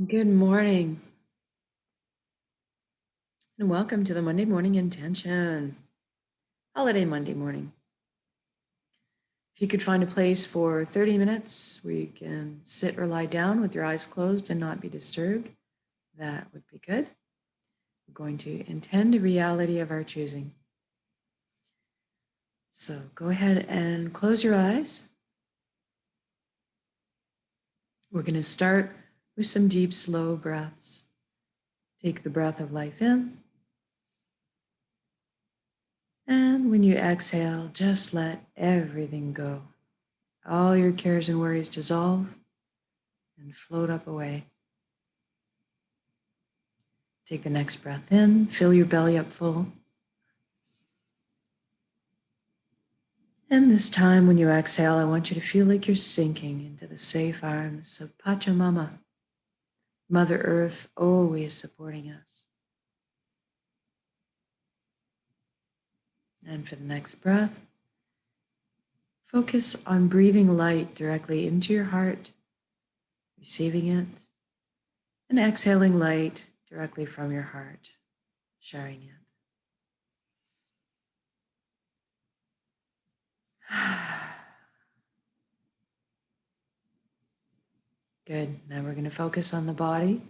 Good morning and welcome to the Monday Morning Intention, holiday Monday morning. If you could find a place for 30 minutes where you can sit or lie down with your eyes closed and not be disturbed, that would be good. We're going to intend a reality of our choosing. So go ahead and close your eyes. We're going to start with some deep, slow breaths. Take the breath of life in. And when you exhale, just let everything go. All your cares and worries dissolve and float up away. Take the next breath in, fill your belly up full. And this time when you exhale, I want you to feel like you're sinking into the safe arms of Pachamama, Mother Earth, always supporting us. And for the next breath, focus on breathing light directly into your heart, receiving it, and exhaling light directly from your heart, sharing it. Good. Now we're going to focus on the body.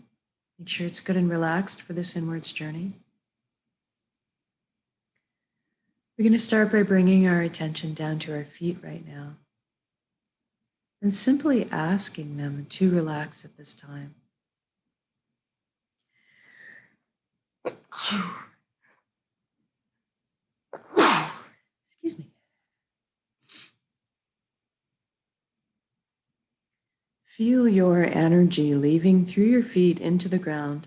Make sure it's good and relaxed for this inwards journey. We're going to start by bringing our attention down to our feet right now and simply asking them to relax at this time. Excuse me. Feel your energy leaving through your feet into the ground,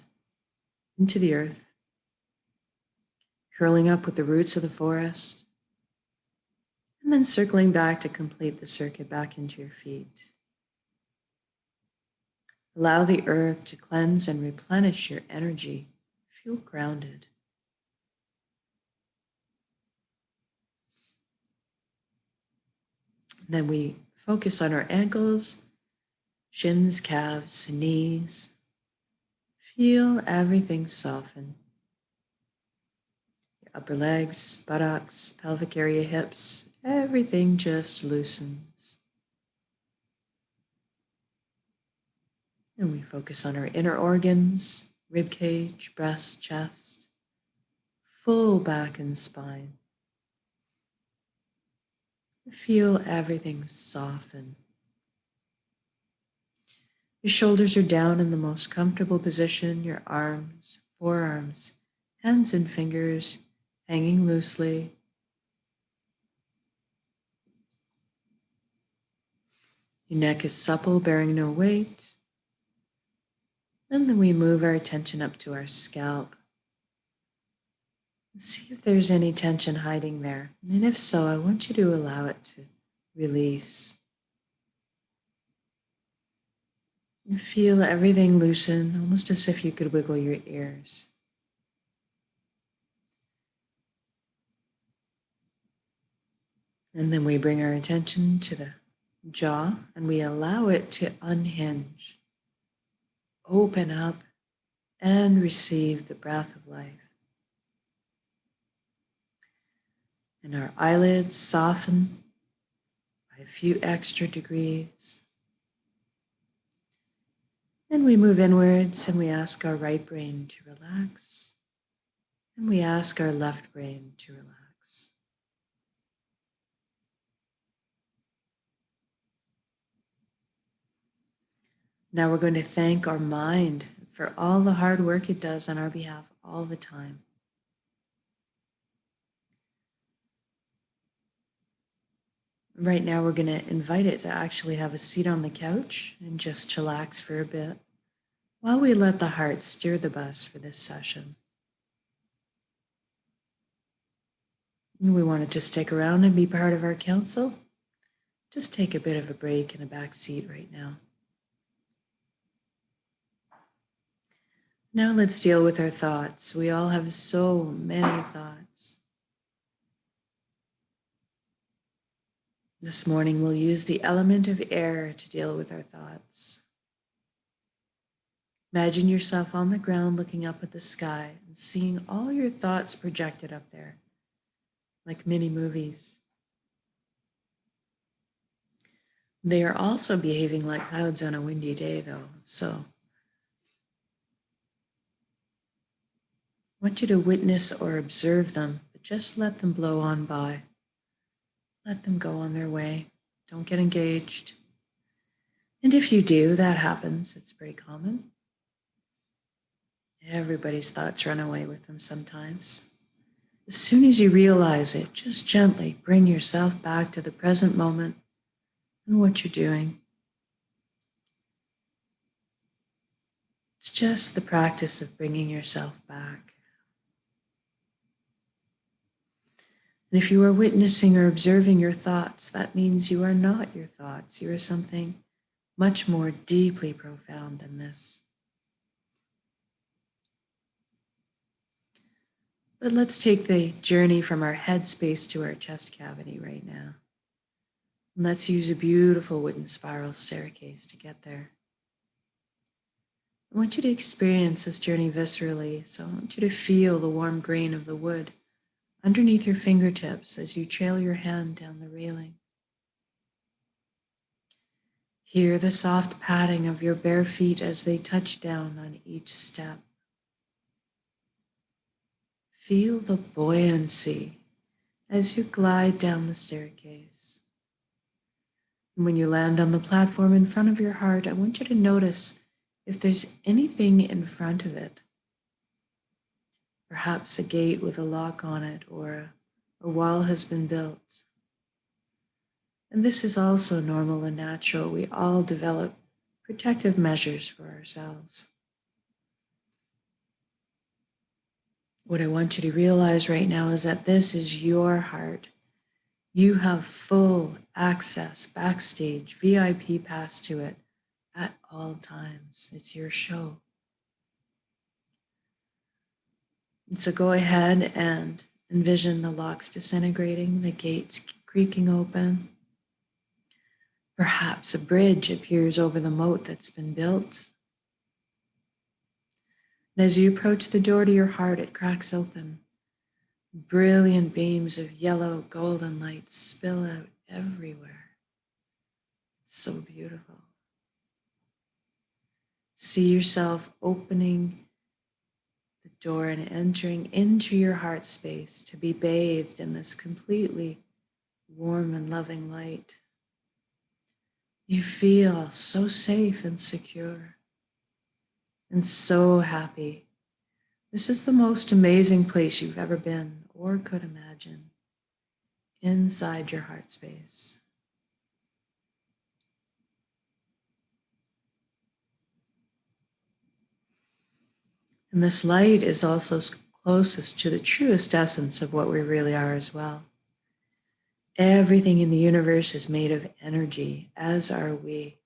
into the earth, curling up with the roots of the forest, and then circling back to complete the circuit back into your feet. Allow the earth to cleanse and replenish your energy. Feel grounded. Then we focus on our ankles, shins, calves, knees. Feel everything soften. Your upper legs, buttocks, pelvic area, hips, everything just loosens. And we focus on our inner organs, rib cage, breast, chest, full back and spine. Feel everything soften. Your shoulders are down in the most comfortable position, your arms, forearms, hands and fingers hanging loosely. Your neck is supple, bearing no weight. And then we move our attention up to our scalp. See if there's any tension hiding there. And if so, I want you to allow it to release. And feel everything loosen, almost as if you could wiggle your ears. And then we bring our attention to the jaw and we allow it to unhinge, open up, and receive the breath of life. And our eyelids soften by a few extra degrees. And we move inwards and we ask our right brain to relax. And we ask our left brain to relax. Now we're going to thank our mind for all the hard work it does on our behalf all the time. Right now we're going to invite it to actually have a seat on the couch and just chillax for a bit while we let the heart steer the bus for this session. And we want to just stick around and be part of our council. Just take a bit of a break in a back seat right now. Now let's deal with our thoughts. We all have so many thoughts. This morning we'll use the element of air to deal with our thoughts. Imagine yourself on the ground looking up at the sky and seeing all your thoughts projected up there, like mini movies. They are also behaving like clouds on a windy day, though, so I want you to witness or observe them, but just let them blow on by. Let them go on their way. Don't get engaged. And if you do, that happens. It's pretty common. Everybody's thoughts run away with them sometimes. As soon as you realize it, just gently bring yourself back to the present moment and what you're doing. It's just the practice of bringing yourself back. And if you are witnessing or observing your thoughts, that means you are not your thoughts. You are something much more deeply profound than this. But let's take the journey from our head space to our chest cavity right now. And let's use a beautiful wooden spiral staircase to get there. I want you to experience this journey viscerally, so I want you to feel the warm grain of the wood underneath your fingertips as you trail your hand down the railing. Hear the soft padding of your bare feet as they touch down on each step. Feel the buoyancy as you glide down the staircase. And when you land on the platform in front of your heart, I want you to notice if there's anything in front of it. Perhaps a gate with a lock on it, or a wall has been built. And this is also normal and natural. We all develop protective measures for ourselves. What I want you to realize right now is that this is your heart. You have full access, backstage, VIP pass to it at all times. It's your show. And so go ahead and envision the locks disintegrating, the gates creaking open. Perhaps a bridge appears over the moat that's been built. And as you approach the door to your heart, it cracks open. Brilliant beams of yellow golden light spill out everywhere. It's so beautiful. See yourself opening the door and entering into your heart space to be bathed in this completely warm and loving light. You feel so safe and secure and so happy. This is the most amazing place you've ever been or could imagine, inside your heart space. And this light is also closest to the truest essence of what we really are as well. Everything in the universe is made of energy, as are we.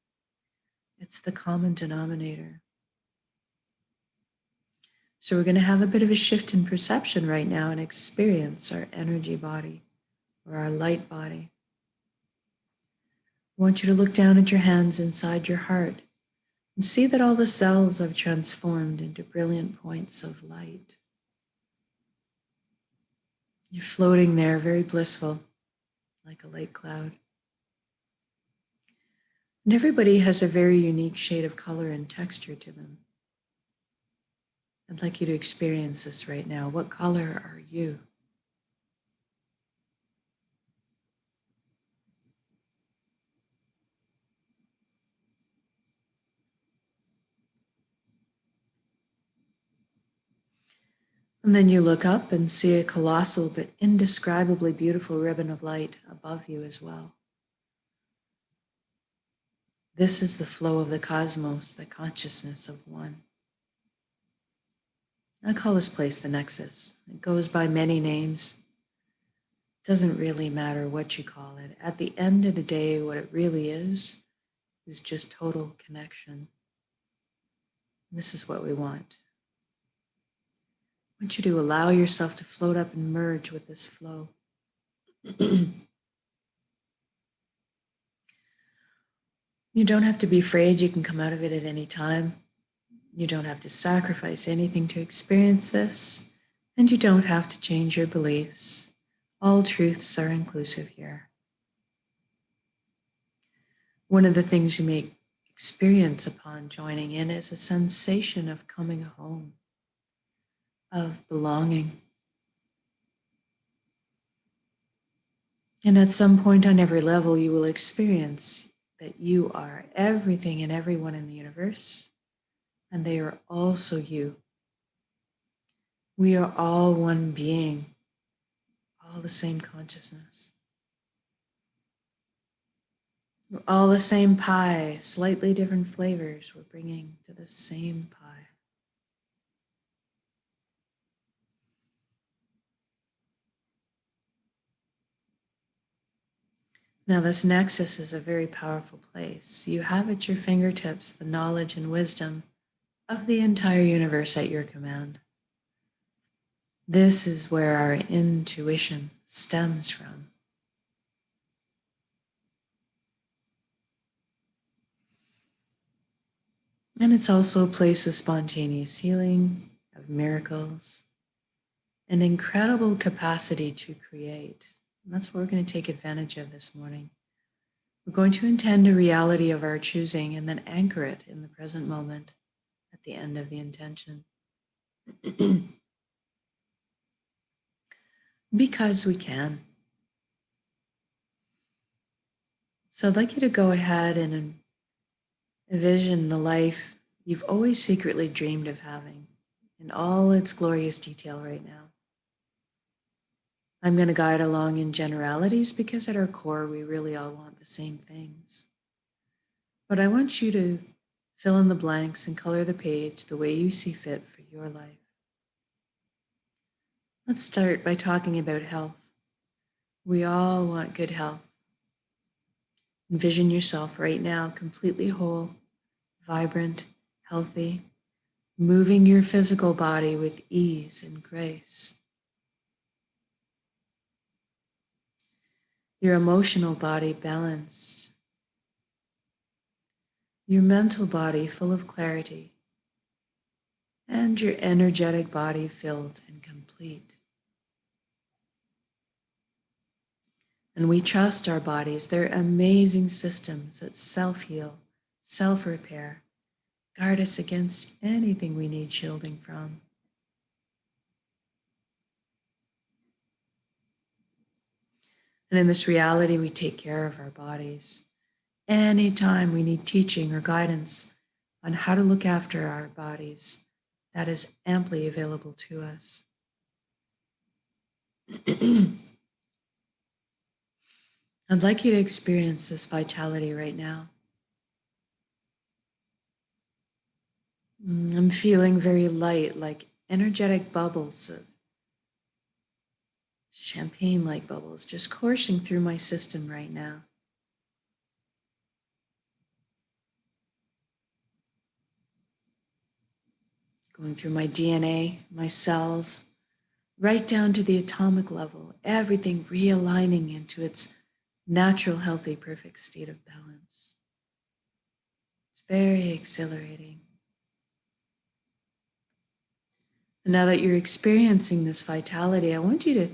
It's the common denominator. So we're going to have a bit of a shift in perception right now and experience our energy body or our light body. I want you to look down at your hands inside your heart and see that all the cells have transformed into brilliant points of light. You're floating there, very blissful, like a light cloud. And everybody has a very unique shade of color and texture to them. I'd like you to experience this right now. What color are you? And then you look up and see a colossal but indescribably beautiful ribbon of light above you as well. This is the flow of the cosmos, the consciousness of one. I call this place the Nexus. It goes by many names. It doesn't really matter what you call it. At the end of the day, what it really is just total connection. And this is what we want. I want you to allow yourself to float up and merge with this flow. You don't have to be afraid. You can come out of it at any time. You don't have to sacrifice anything to experience this, and you don't have to change your beliefs. All truths are inclusive here. One of the things you may experience upon joining in is a sensation of coming home, of belonging. And at some point on every level, you will experience that you are everything and everyone in the universe, and they are also you. We are all one being, all the same consciousness. We're all the same pie, slightly different flavors we're bringing to the same pie. Now, this nexus is a very powerful place. You have at your fingertips the knowledge and wisdom of the entire universe at your command. This is where our intuition stems from. And it's also a place of spontaneous healing, of miracles, an incredible capacity to create. And that's what we're going to take advantage of this morning. We're going to intend a reality of our choosing and then anchor it in the present moment at the end of the intention. Because we can. So I'd like you to go ahead and envision the life you've always secretly dreamed of having in all its glorious detail right now. I'm going to guide along in generalities because at our core, we really all want the same things. But I want you to fill in the blanks and color the page the way you see fit for your life. Let's start by talking about health. We all want good health. Envision yourself right now completely whole, vibrant, healthy, moving your physical body with ease and grace. Your emotional body balanced. Your mental body full of clarity. And your energetic body filled and complete. And we trust our bodies. They're amazing systems that self-heal, self-repair, guard us against anything we need shielding from. And in this reality, we take care of our bodies. Anytime we need teaching or guidance on how to look after our bodies, that is amply available to us. I'd like you to experience this vitality right now. I'm feeling very light, like energetic bubbles of champagne-like bubbles just coursing through my system right now. Going through my DNA, my cells, right down to the atomic level, everything realigning into its natural, healthy, perfect state of balance. It's very exhilarating. And now that you're experiencing this vitality, I want you to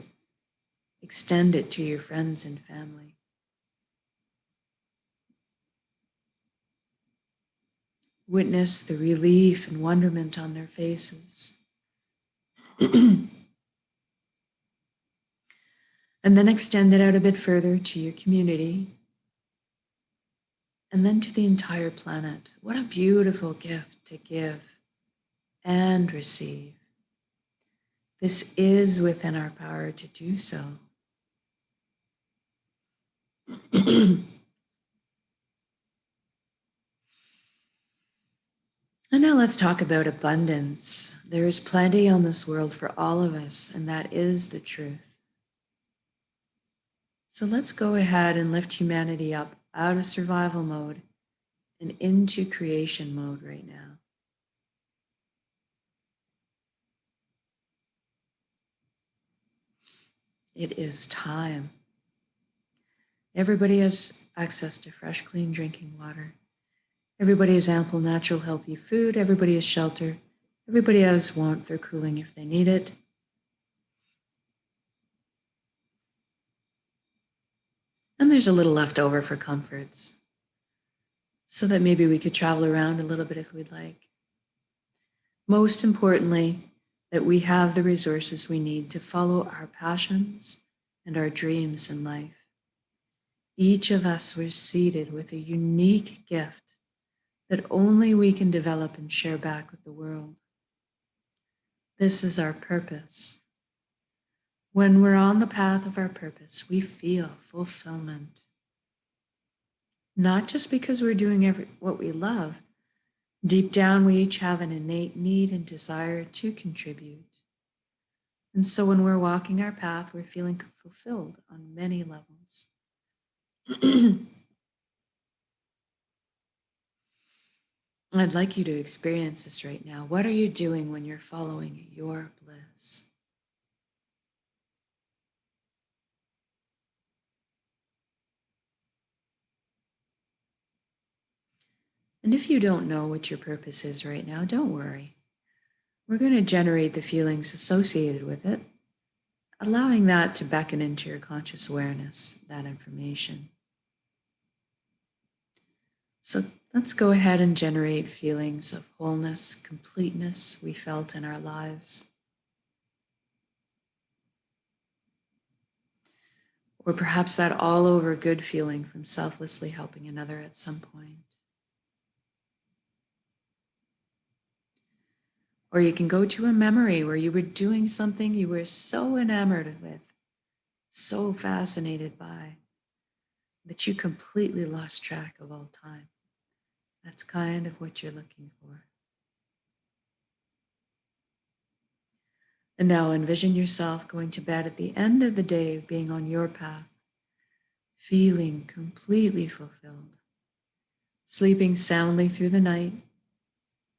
extend it to your friends and family. Witness the relief and wonderment on their faces. And then extend it out a bit further to your community. And then to the entire planet. What a beautiful gift to give and receive. This is within our power to do so. And now let's talk about abundance. There is plenty on this world for all of us, and that is the truth. So let's go ahead and lift humanity up out of survival mode and into creation mode right now. It is time. Everybody has access to fresh, clean drinking water. Everybody has ample, natural, healthy food. Everybody has shelter. Everybody has warmth or cooling if they need it. And there's a little left over for comforts, so that maybe we could travel around a little bit if we'd like. Most importantly, that we have the resources we need to follow our passions and our dreams in life. Each of us was seeded with a unique gift that only we can develop and share back with the world. This is our purpose. When we're on the path of our purpose, we feel fulfillment. Not just because we're doing what we love. Deep down, we each have an innate need and desire to contribute. And so when we're walking our path, we're feeling fulfilled on many levels. I'd like you to experience this right now. What are you doing when you're following your bliss? And if you don't know what your purpose is right now, don't worry. We're going to generate the feelings associated with it, allowing that to beckon into your conscious awareness, that information. So let's go ahead and generate feelings of wholeness, completeness we felt in our lives. Or perhaps that all over good feeling from selflessly helping another at some point. Or you can go to a memory where you were doing something you were so enamored with, so fascinated by, that you completely lost track of all time. That's kind of what you're looking for. And now envision yourself going to bed at the end of the day, being on your path, feeling completely fulfilled, sleeping soundly through the night,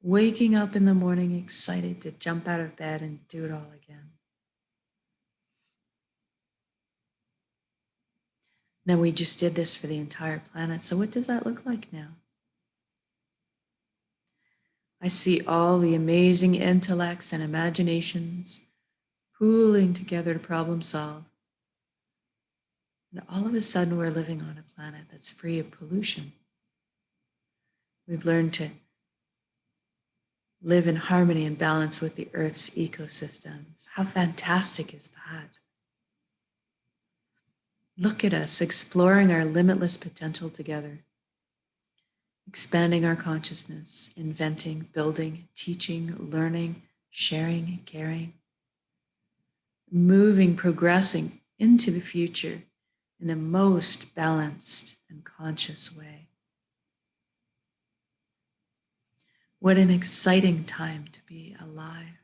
waking up in the morning excited to jump out of bed and do it all again. Now we just did this for the entire planet. So what does that look like now? I see all the amazing intellects and imaginations pooling together to problem solve. And all of a sudden we're living on a planet that's free of pollution. We've learned to live in harmony and balance with the Earth's ecosystems. How fantastic is that? Look at us exploring our limitless potential together, expanding our consciousness, inventing, building, teaching, learning, sharing, caring, moving, progressing into the future in a most balanced and conscious way. What an exciting time to be alive.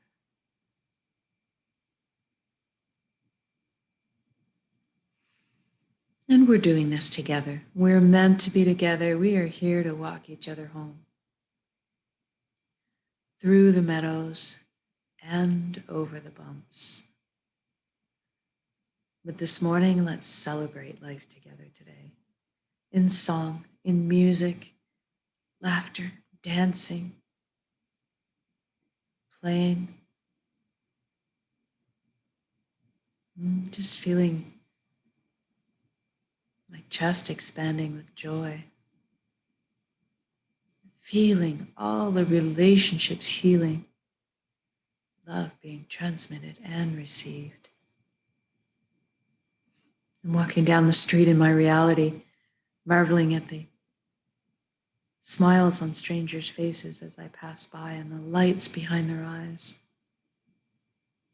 And we're doing this together. We're meant to be together. We are here to walk each other home. Through the meadows and over the bumps. But this morning, let's celebrate life together today. In song, in music, laughter, dancing, playing. Just feeling my chest expanding with joy. Feeling all the relationships healing. Love being transmitted and received. I'm walking down the street in my reality, marveling at the smiles on strangers' faces as I pass by and the lights behind their eyes.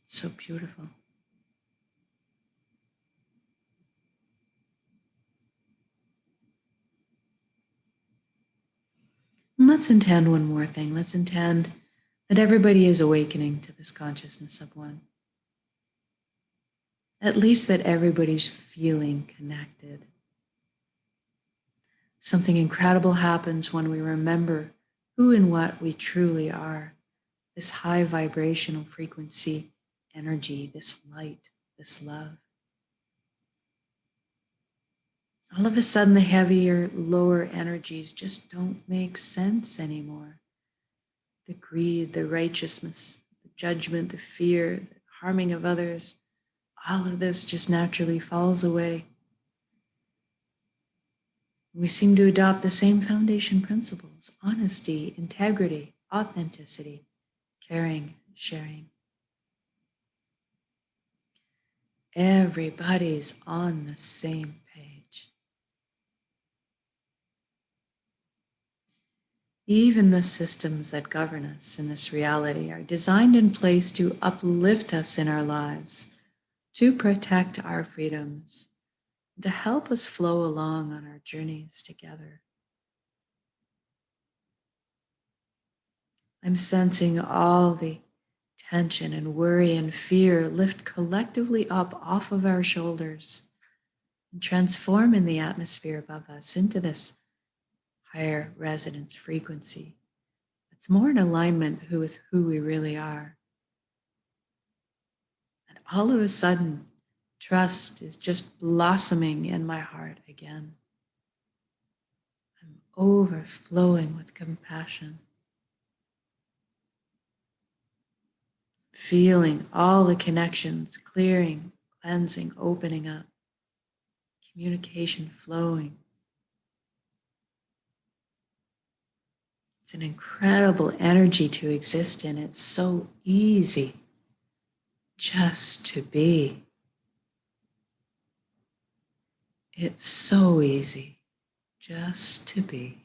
It's so beautiful. And let's intend one more thing. Let's intend that everybody is awakening to this consciousness of one. At least that everybody's feeling connected. Something incredible happens when we remember who and what we truly are. This high vibrational frequency, energy, this light, this love. all of a sudden the heavier, lower energies just don't make sense anymore. The greed, the righteousness, the judgment, the fear, the harming of others, all of this just naturally falls away. We seem to adopt the same foundation principles: honesty, integrity, authenticity, caring, sharing. Everybody's on the same page. Even the systems that govern us in this reality are designed in place to uplift us in our lives, to protect our freedoms, to help us flow along on our journeys together. I'm sensing all the tension and worry and fear lift collectively up off of our shoulders and transform in the atmosphere above us into this higher resonance frequency. It's more in alignment with who we really are. And all of a sudden, trust is just blossoming in my heart again. I'm overflowing with compassion. Feeling all the connections clearing, cleansing, opening up, communication flowing. It's an incredible energy to exist in. It's so easy just to be. It's so easy just to be.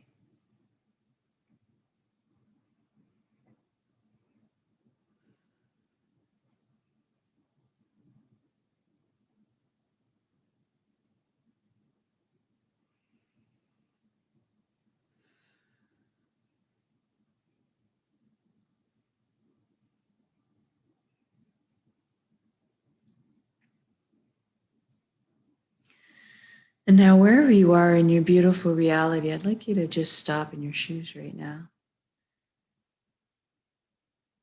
And now, wherever you are in your beautiful reality, I'd like you to just stop in your shoes right now.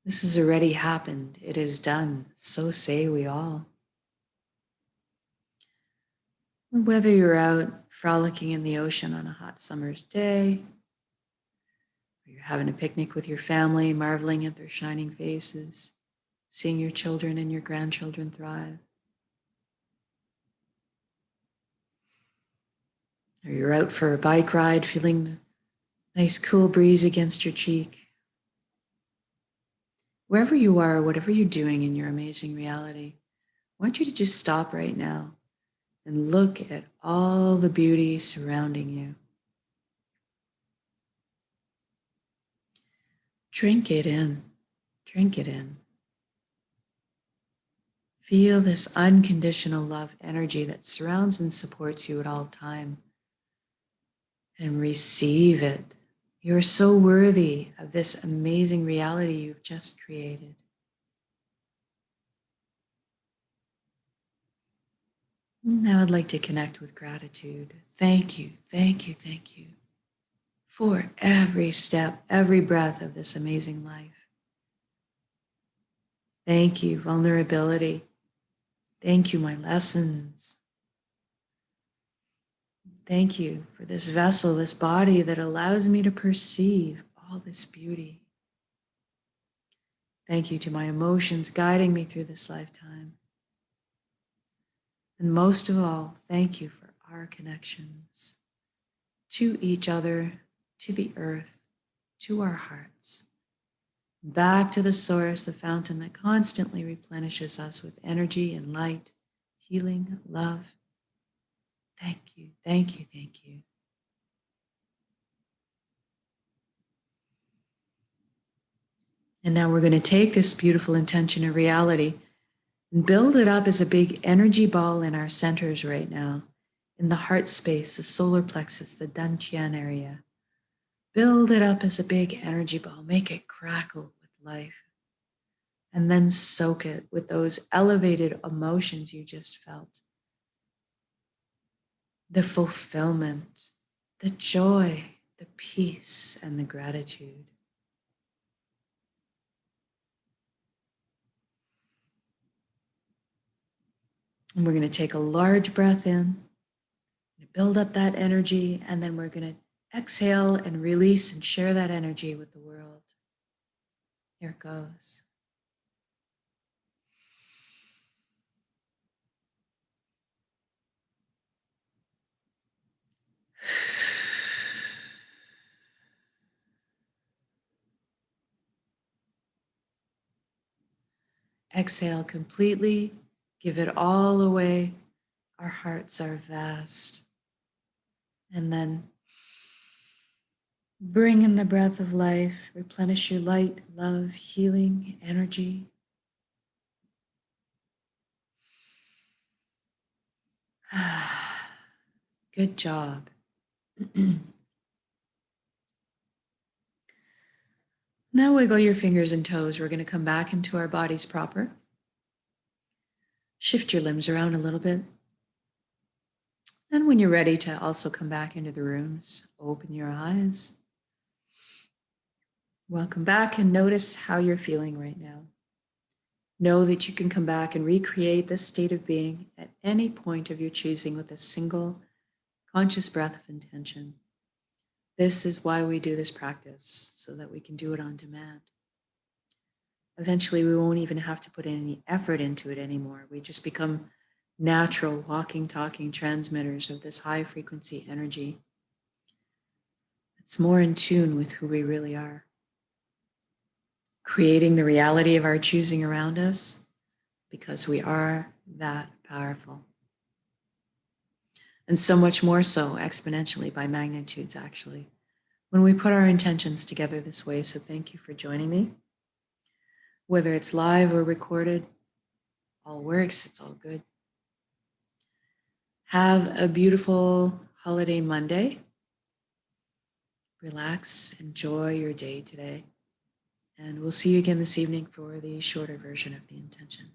This has already happened. It is done. So say we all. Whether you're out frolicking in the ocean on a hot summer's day, or you're having a picnic with your family, marveling at their shining faces, seeing your children and your grandchildren thrive, or you're out for a bike ride, feeling the nice cool breeze against your cheek. Wherever you are, whatever you're doing in your amazing reality, I want you to just stop right now and look at all the beauty surrounding you. Drink it in. Drink it in. Feel this unconditional love energy that surrounds and supports you at all time. And receive it. You're so worthy of this amazing reality you've just created. Now I'd like to connect with gratitude. Thank you, thank you, thank you for every step, every breath of this amazing life. Thank you, vulnerability. Thank you, my lessons. Thank you for this vessel, this body that allows me to perceive all this beauty. Thank you to my emotions guiding me through this lifetime. And most of all, thank you for our connections to each other, to the earth, to our hearts, back to the source, the fountain that constantly replenishes us with energy and light, healing, love. Thank you, thank you, thank you. And now we're going to take this beautiful intention of reality and build it up as a big energy ball in our centers right now, in the heart space, the solar plexus, the Dantian area. Build it up as a big energy ball, make it crackle with life, and then soak it with those elevated emotions you just felt. The fulfillment, the joy, the peace, and the gratitude. And we're going to take a large breath in, build up that energy, and then we're going to exhale and release and share that energy with the world. Here it goes. Exhale completely, give it all away. Our hearts are vast. And then bring in the breath of life, replenish your light, love, healing, energy. Good job. Now wiggle your fingers and toes. We're going to come back into our bodies proper. Shift your limbs around a little bit. And when you're ready to also come back into the rooms, open your eyes. Welcome back and notice how you're feeling right now. Know that you can come back and recreate this state of being at any point of your choosing with a single conscious breath of intention. This is why we do this practice, so that we can do it on demand. Eventually, we won't even have to put any effort into it anymore. We just become natural, walking, talking transmitters of this high frequency energy. It's more in tune with who we really are. Creating the reality of our choosing around us, because we are that powerful. And so much more so, exponentially, by magnitudes, actually, when we put our intentions together this way. So thank you for joining me. Whether it's live or recorded, all works, it's all good. Have a beautiful holiday Monday. Relax, enjoy your day today. And we'll see you again this evening for the shorter version of the intention.